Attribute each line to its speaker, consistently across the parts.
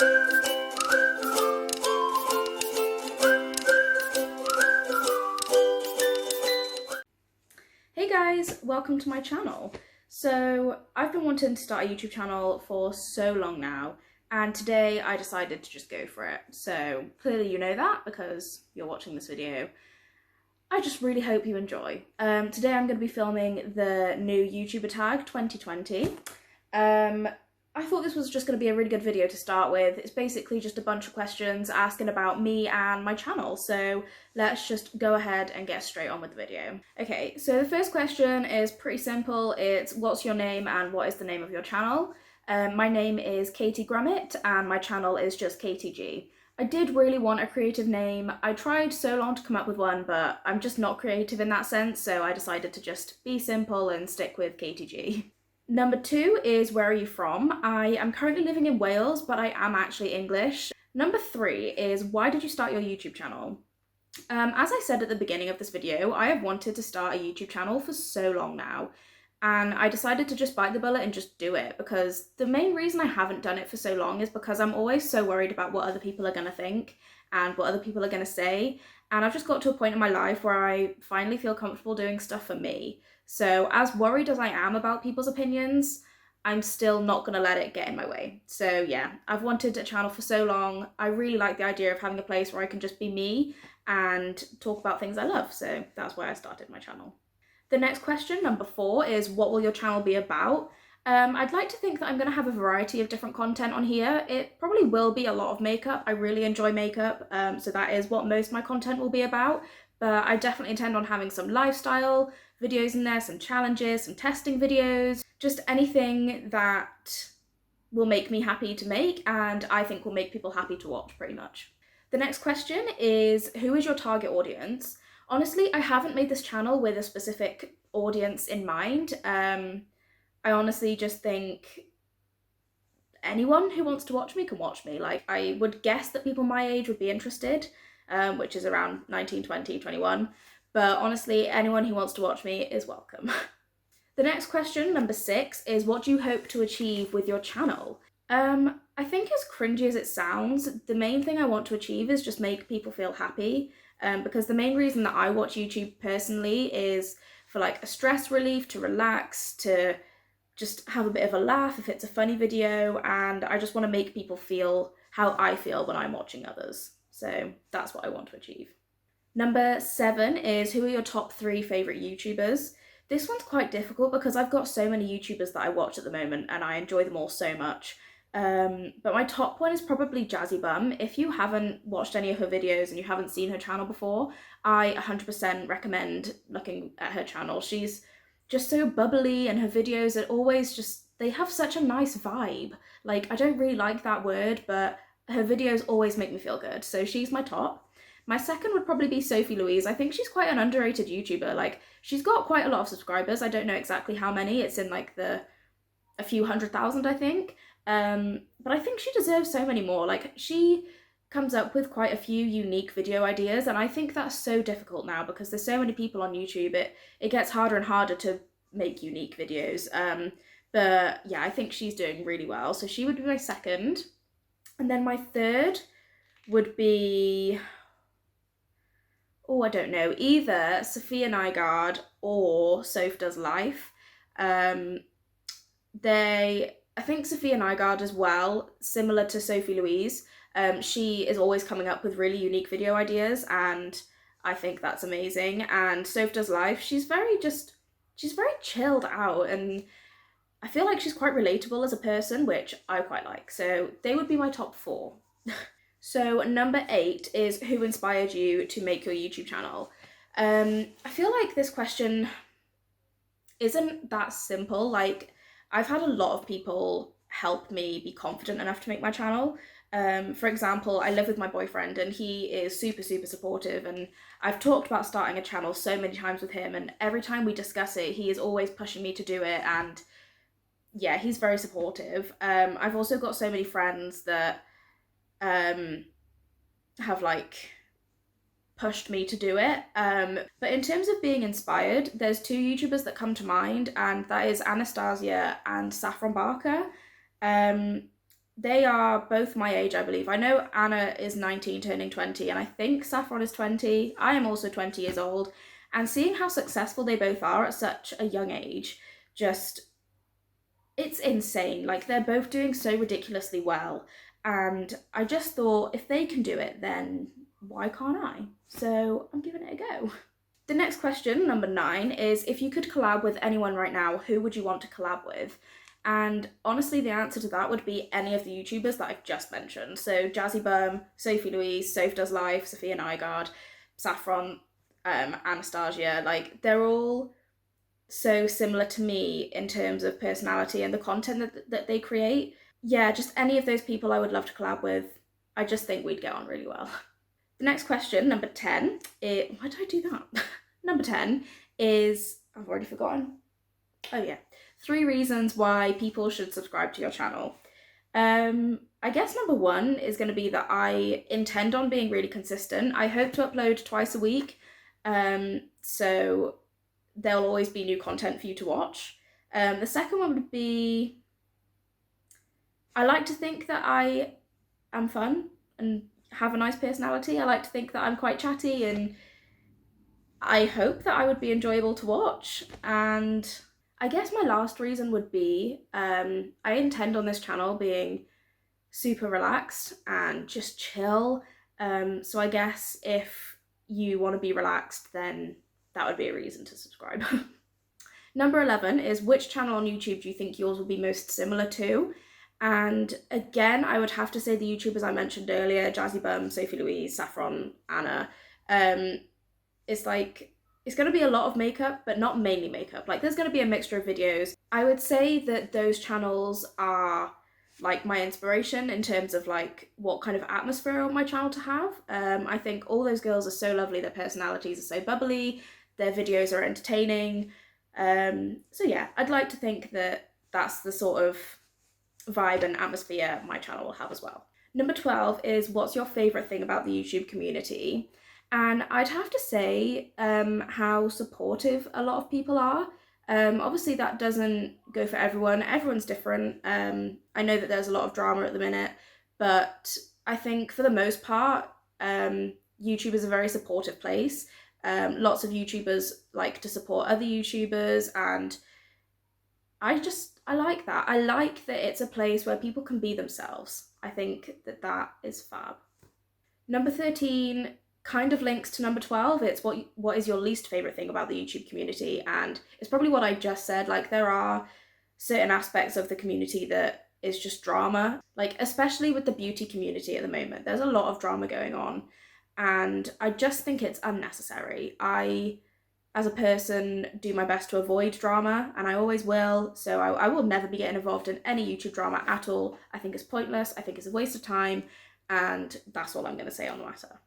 Speaker 1: Hey guys, welcome to my channel. So I've been wanting to start a YouTube channel for so long now, and today I decided to just go for it. So clearly you know that because you're watching this video. I just really hope you enjoy. Today I'm going to be filming the new YouTuber tag 2020. I thought this was just going to be a really good video to start with. It's basically just a bunch of questions asking about me and my channel, so let's just go ahead and get straight on with the video. Okay, so the first question is pretty simple. It's what's your name and what is the name of your channel? My name is Katie Grummett and my channel is just KTG. I did really want a creative name. I tried so long to come up with one, but I'm just not creative in that sense, so I decided to just be simple and stick with KTG. Number 2 is where are you from? I am currently living in Wales, but I am actually English. Number 3 is why did you start your YouTube channel? As I said at the beginning of this video, I have wanted to start a YouTube channel for so long now, and I decided to just bite the bullet and just do it, because the main reason I haven't done it for so long is because I'm always so worried about what other people are going to think and what other people are going to say, and I've just got to a point in my life where I finally feel comfortable doing stuff for me. So as worried as I am about people's opinions, I'm still not going to let it get in my way. So yeah, I've wanted a channel for so long. I really like the idea of having a place where I can just be me and talk about things I love. So that's why I started my channel. The next question, number 4, is what will your channel be about? I'd like to think that I'm going to have a variety of different content on here. It probably will be a lot of makeup. I really enjoy makeup, so that is what most of my content will be about. But I definitely intend on having some lifestyle videos in there, some challenges, some testing videos, just anything that will make me happy to make and I think will make people happy to watch, pretty much. The next question is, who is your target audience? Honestly, I haven't made this channel with a specific audience in mind. I honestly just think anyone who wants to watch me can watch me. Like, I would guess that people my age would be interested, which is around 19, 20, 21. But honestly, anyone who wants to watch me is welcome. The next question, number 6, is what do you hope to achieve with your channel? I think as cringy as it sounds, the main thing I want to achieve is just make people feel happy. Because the main reason that I watch YouTube personally is for like a stress relief, to relax, to just have a bit of a laugh if it's a funny video, and I just want to make people feel how I feel when I'm watching others. So that's what I want to achieve. Number 7 is who are your top 3 favourite YouTubers? This one's quite difficult because I've got so many YouTubers that I watch at the moment and I enjoy them all so much. But my top one is probably Jazzy Bum. If you haven't watched any of her videos and you haven't seen her channel before, I 100% recommend looking at her channel. She's just so bubbly and her videos are always just, they have such a nice vibe. Like, I don't really like that word, but her videos always make me feel good. So she's my top. My second would probably be Sophie Louise. I think she's quite an underrated YouTuber. Like, she's got quite a lot of subscribers. I don't know exactly how many. It's in like a few 100,000, I think. But I think she deserves so many more. Like, she comes up with quite a few unique video ideas, and I think that's so difficult now because there's so many people on YouTube. It gets harder and harder to make unique videos. But yeah, I think she's doing really well. So she would be my second. And then my third would be, oh, I don't know, either Sophia Nygaard or Soph Does Life. I think Sophia Nygaard as well, similar to Sophie Louise. She is always coming up with really unique video ideas, and I think that's amazing. And Soph Does Life, she's very chilled out, and I feel like she's quite relatable as a person, which I quite like. So they would be my top 4. So number 8 is who inspired you to make your YouTube channel? I feel like this question isn't that simple. Like, I've had a lot of people help me be confident enough to make my channel. For example, I live with my boyfriend and he is super, super supportive, and I've talked about starting a channel so many times with him, and every time we discuss it, he is always pushing me to do it, and yeah, he's very supportive. I've also got so many friends that have like pushed me to do it. But in terms of being inspired, there's 2 YouTubers that come to mind, and that is Anastasia and Saffron Barker. they are both my age, I believe. I know Anna is 19 turning 20, and I think Saffron is 20. I am also 20 years old, and seeing how successful they both are at such a young age, just, it's insane. Like, they're both doing so ridiculously well, and I just thought, if they can do it, then why can't I? So I'm giving it a go. The next question, number 9, is if you could collab with anyone right now, who would you want to collab with? And honestly, the answer to that would be any of the YouTubers that I've just mentioned. So Jazzy Bum, Sophie Louise, Soph Does Life, Sophia Nygaard, Saffron, Anastasia. Like, they're all so similar to me in terms of personality and the content that they create. Yeah, just any of those people I would love to collab with. I just think we'd get on really well. The next question, number 10, why did I do that? Number 10 is, I've already forgotten. Oh yeah, 3 reasons why people should subscribe to your channel. I guess number 1 is going to be that I intend on being really consistent. I hope to upload twice a week, so there'll always be new content for you to watch. The second one would be, I like to think that I am fun and have a nice personality. I like to think that I'm quite chatty, and I hope that I would be enjoyable to watch. And I guess my last reason would be, I intend on this channel being super relaxed and just chill. So I guess if you want to be relaxed, then that would be a reason to subscribe. Number 11 is, which channel on YouTube do you think yours will be most similar to? And again, I would have to say the YouTubers I mentioned earlier, Jazzy Bum, Sophie Louise, Saffron, Anna. It's like, it's going to be a lot of makeup, but not mainly makeup. Like, there's going to be a mixture of videos. I would say that those channels are like my inspiration in terms of like what kind of atmosphere I want my channel to have. I think all those girls are so lovely. Their personalities are so bubbly. Their videos are entertaining. So yeah, I'd like to think that that's the sort of vibe and atmosphere my channel will have as well. Number 12 is, what's your favourite thing about the YouTube community? And I'd have to say how supportive a lot of people are. Obviously that doesn't go for everyone. Everyone's different. I know that there's a lot of drama at the minute, but I think for the most part, YouTube is a very supportive place. Lots of YouTubers like to support other YouTubers, and I like that. I like that it's a place where people can be themselves. I think that that is fab. Number 13 kind of links to number 12. It's what is your least favourite thing about the YouTube community? And it's probably what I just said. Like, there are certain aspects of the community that is just drama. Like, especially with the beauty community at the moment, there's a lot of drama going on, and I just think it's unnecessary. I, as a person, do my best to avoid drama, and I always will, so I will never be getting involved in any YouTube drama at all. I think it's pointless, I think it's a waste of time, and that's all I'm going to say on the matter.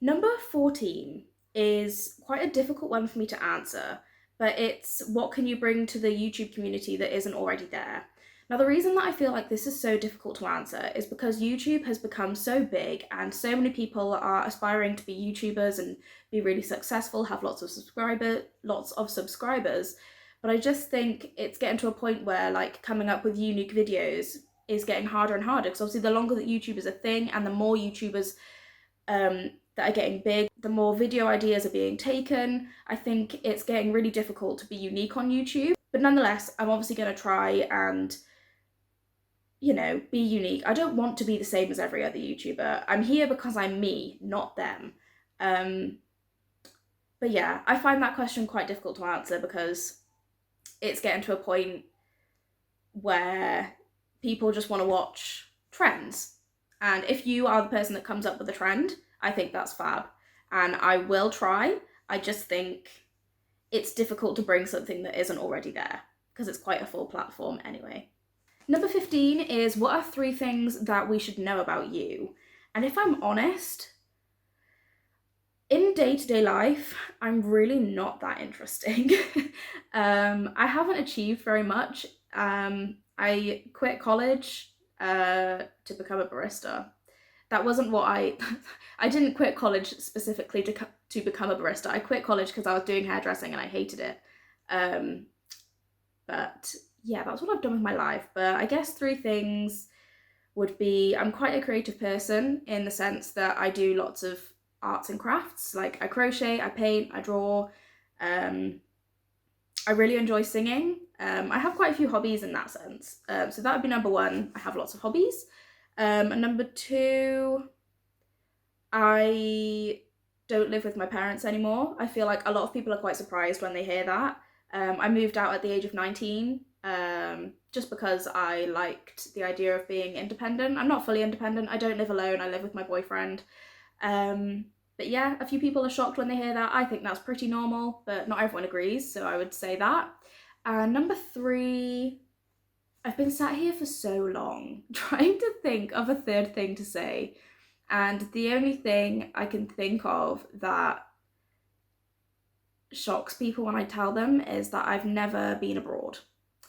Speaker 1: Number 14 is quite a difficult one for me to answer, but it's, what can you bring to the YouTube community that isn't already there? Now, the reason that I feel like this is so difficult to answer is because YouTube has become so big and so many people are aspiring to be YouTubers and be really successful, have lots of subscribers. But I just think it's getting to a point where, like, coming up with unique videos is getting harder and harder, because obviously the longer that YouTube is a thing and the more YouTubers that are getting big, the more video ideas are being taken. I think it's getting really difficult to be unique on YouTube. But nonetheless, I'm obviously going to try and, you know, be unique. I don't want to be the same as every other YouTuber. I'm here because I'm me, not them. But yeah, I find that question quite difficult to answer, because it's getting to a point where people just want to watch trends. And if you are the person that comes up with a trend, I think that's fab. And I will try. I just think it's difficult to bring something that isn't already there, because it's quite a full platform anyway. Number 15 is, what are 3 things that we should know about you? And if I'm honest, in day-to-day life, I'm really not that interesting. I haven't achieved very much. I quit college to become a barista. That wasn't what I didn't quit college specifically to become a barista. I quit college because I was doing hairdressing and I hated it. But yeah, that's what I've done with my life. But I guess 3 things would be, I'm quite a creative person in the sense that I do lots of arts and crafts. Like I crochet, I paint, I draw. I really enjoy singing. I have quite a few hobbies in that sense. So that would be number one. I have lots of hobbies. And number two, I don't live with my parents anymore. I feel like a lot of people are quite surprised when they hear that. I moved out at the age of 19 just because I liked the idea of being independent. I'm not fully independent. I don't live alone. I live with my boyfriend. But yeah, a few people are shocked when they hear that. I think that's pretty normal, but not everyone agrees, so I would say that. And number three, I've been sat here for so long trying to think of a third thing to say, and the only thing I can think of that shocks people when I tell them is that I've never been abroad.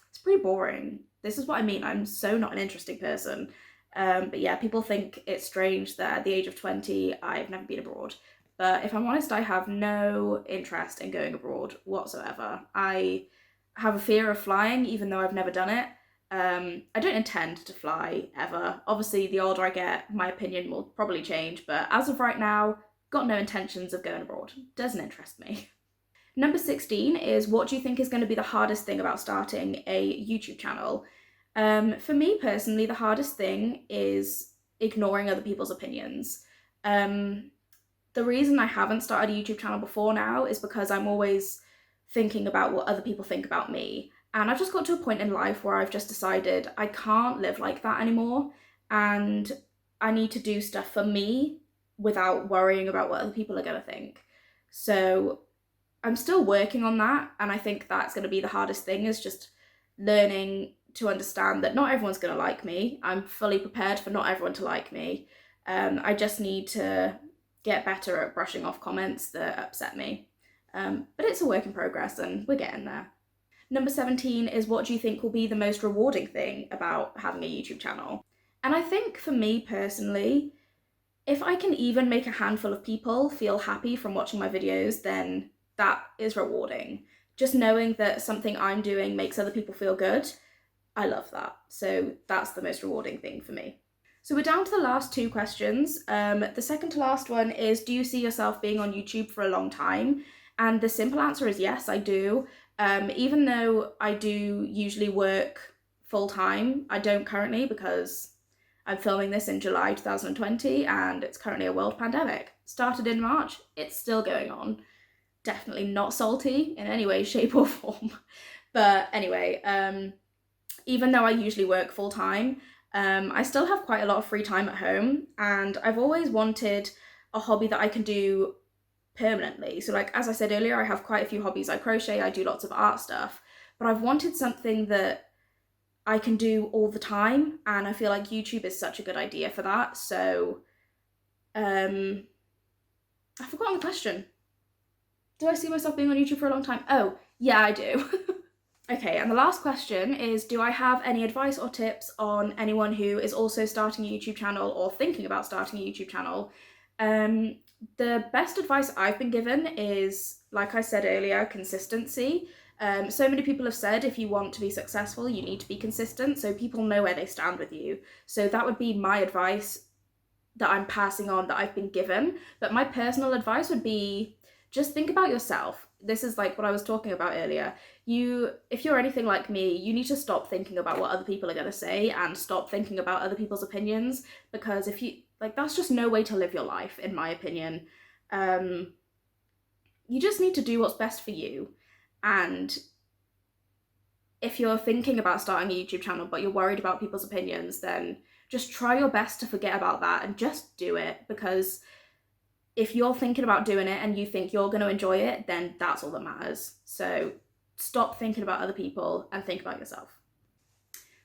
Speaker 1: It's pretty boring. This is what I mean. I'm so not an interesting person. But yeah, people think it's strange that at the age of 20, I've never been abroad. But if I'm honest, I have no interest in going abroad whatsoever. I have a fear of flying, even though I've never done it. I don't intend to fly ever. Obviously, the older I get, my opinion will probably change. But as of right now, got no intentions of going abroad. Doesn't interest me. Number 16 is, what do you think is going to be the hardest thing about starting a YouTube channel? For me personally, the hardest thing is ignoring other people's opinions. The reason I haven't started a YouTube channel before now is because I'm always thinking about what other people think about me. And I've just got to a point in life where I've just decided I can't live like that anymore. And I need to do stuff for me without worrying about what other people are going to think. So I'm still working on that. And I think that's going to be the hardest thing, is just learning to understand that not everyone's going to like me. I'm fully prepared for not everyone to like me. I just need to get better at brushing off comments that upset me. But it's a work in progress and we're getting there. Number 17 is, what do you think will be the most rewarding thing about having a YouTube channel? And I think for me personally, if I can even make a handful of people feel happy from watching my videos, then that is rewarding. Just knowing that something I'm doing makes other people feel good, I love that. So that's the most rewarding thing for me. So we're down to the last two questions. The second to last one is, do you see yourself being on YouTube for a long time? And the simple answer is yes, I do. Even though I do usually work full time, I don't currently, because I'm filming this in July 2020 and it's currently a world pandemic. Started in March, it's still going on. Definitely not salty in any way, shape or form. But anyway, even though I usually work full time, I still have quite a lot of free time at home, and I've always wanted a hobby that I can do permanently. So like, as I said earlier, I have quite a few hobbies. I crochet, I do lots of art stuff, but I've wanted something that I can do all the time, and I feel like YouTube is such a good idea for that. So, I've forgotten the question. Do I see myself being on YouTube for a long time? Oh, yeah, I do. Okay, and the last question is, do I have any advice or tips on anyone who is also starting a YouTube channel or thinking about starting a YouTube channel? The best advice I've been given is, like I said earlier, consistency. So many people have said if you want to be successful, you need to be consistent, so people know where they stand with you. So that would be my advice that I'm passing on, that I've been given. But my personal advice would be, just think about yourself. This is like what I was talking about earlier. If you're anything like me, you need to stop thinking about what other people are going to say and stop thinking about other people's opinions, because if you, like, that's just no way to live your life, in my opinion. You just need to do what's best for you. And if you're thinking about starting a YouTube channel but you're worried about people's opinions, then just try your best to forget about that and just do it, because if you're thinking about doing it and you think you're going to enjoy it, then that's all that matters. So stop thinking about other people and think about yourself.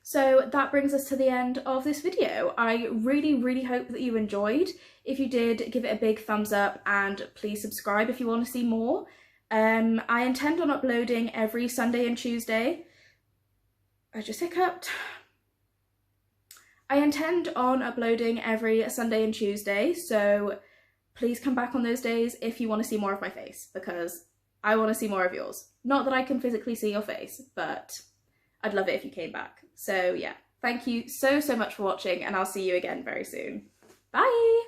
Speaker 1: So that brings us to the end of this video. I really, really hope that you enjoyed. If you did, give it a big thumbs up and please subscribe if you want to see more. I intend on uploading every Sunday and Tuesday. I just hiccuped. I intend on uploading every Sunday and Tuesday, so please come back on those days if you want to see more of my face, because I want to see more of yours. Not that I can physically see your face, but I'd love it if you came back. So yeah, Thank you so much for watching, and I'll see you again very soon. Bye!